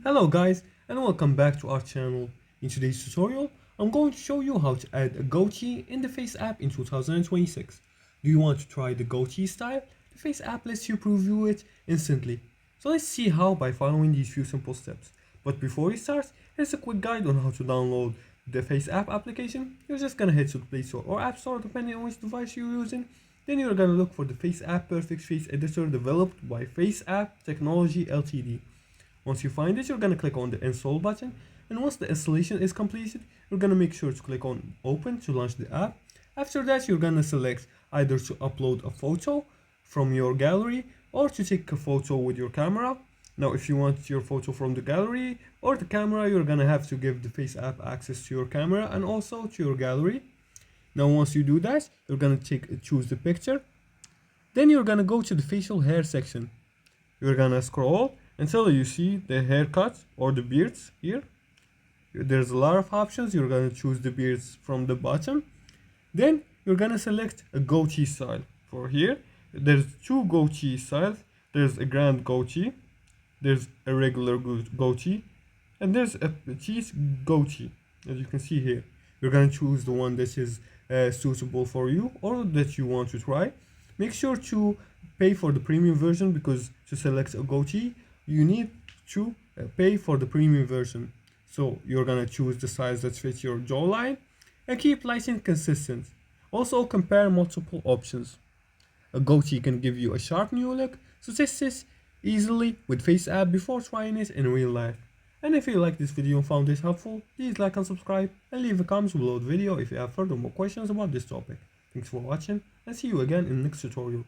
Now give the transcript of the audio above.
Hello guys and welcome back to our channel. In today's tutorial, I'm going to show you how to add a goatee in the FaceApp in 2026. Do you want to try the goatee style? The FaceApp lets you preview it instantly. So let's see how by following these few simple steps. But before we start, here's a quick guide on how to download the FaceApp application. You're just gonna head to the Play Store or App Store depending on which device you're using. Then you're gonna look for the FaceApp Perfect Face Editor developed by FaceApp Technology Ltd. Once you find it, you're going to click on the install button, and once the installation is completed, you're going to make sure to click on open to launch the app. After that, you're going to select either to upload a photo from your gallery or to take a photo with your camera. Now if you want your photo from the gallery or the camera, you're going to have to give the FaceApp access to your camera and also to your gallery. Now once you do that, you're going to choose the picture. Then you're going to go to the facial hair section. You're going to scroll until you see the haircut or the beards here. There's a lot of options. You're gonna choose the beards from the bottom. Then you're gonna select a goatee style. For here, there's two goatee styles. There's a grand goatee, there's a regular goatee, and there's a petite goatee. As you can see here, you're gonna choose the one that is suitable for you or that you want to try. Make sure to pay for the premium version because to select a goatee, you need to pay for the premium version. So you're gonna choose the size that fits your jawline and keep lighting consistent. Also compare multiple options. A goatee can give you a sharp new look, so test this easily with FaceApp before trying it in real life. And if you like this video and found this helpful, please like and subscribe and leave a comment below the video if you have further more questions about this topic. Thanks for watching and see you again in the next tutorial.